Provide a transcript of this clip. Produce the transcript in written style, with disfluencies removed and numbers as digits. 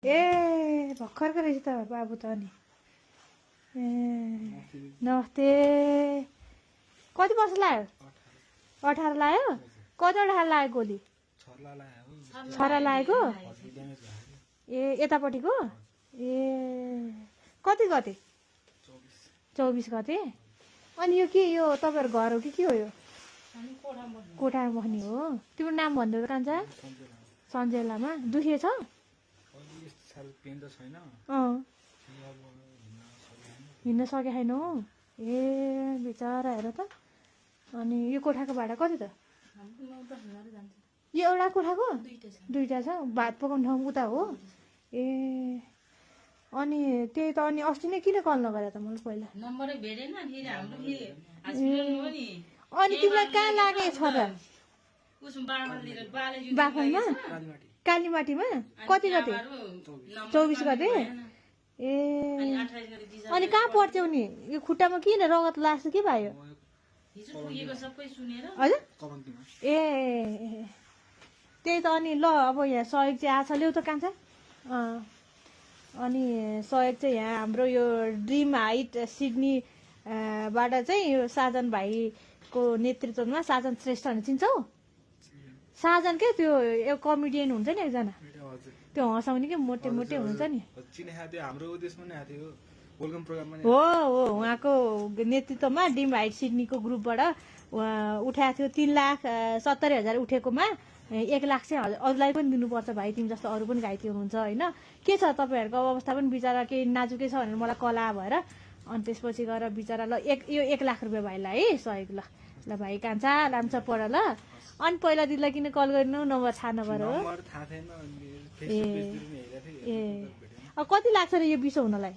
ए भर्खरको रहेछ त बाबु त अनि ए नमस्ते कति वर्ष लाग्यो 18 लाग्यो कतिवटा लाग्यो गोली छरा लागेको ए यतापट्टिको ए कति गते 24 गते अनि यो के यो तपाईँहरू घर हो कि के हो यो कोठामा बस्ने हो तिम्रो नाम भन्दै हो कान्छा सञ्जय लामा दुखे छ हिँड्न सके छैन हो ए बिचरा हेर त अनि यो कोठाको भाडा कति त यो एउटा कोठाको दुईटा छ भात पकाउने ठाउँ उता हो ए अनि त्यही त अनि अस्ति नै किन कल नगरे त मैले पहिला नम्बरै भेटेन फेरि हाम्रो फेरि हस्पिटल हो नि अनि तिमीलाई कहाँ लागे छोरा बाफनमा कालीमाटीमा कति गते 24 गते ए अनि कहाँ पर्थ्यौ नि यो खुट्टामा किन रगत लाग्छ के भयो हजुर ए त्यही त अनि ल अब यहाँ सहयोग चाहिँ आछ ल्याउ त कान्छा अनि सहयोग चाहिँ यहाँ हाम्रो यो ड्रिम हाइट सिडनी बाट चाहिँ यो साजन भाइको नेतृत्वमा साजन श्रेष्ठ भने चिन्छौ साजन के त्यो यो कमेडियन हुन्छ नि एकजना त्यो हँसाउने के मोटे मोटे हुन्छ नि हो हो उहाँको नेतृत्वमा ड्रिम हाइट सिडनीको ग्रुपबाट उठाएको थियो 3,70,000 उठेकोमा 1 लाख चाहिँ अरूलाई पनि दिनुपर्छ भाइ तिमी जस्तो अरू पनि घाइते हुनुहुन्छ होइन के छ तपाईँहरूको अवस्था पनि बिचरा केही नाजुकै छ भनेर मलाई कला भएर अनि त्यसपछि गएर बिचरा ल यो 1 लाख रुपियाँ भाइलाई है सहयोग ल ल भाइ कान्छा लान्छ पढ ल अनि पहिला दिदीलाई किन कल गर्नु नम्बर थाहा नगर हो ए कति लाग्छ र यो बिसो हुनलाई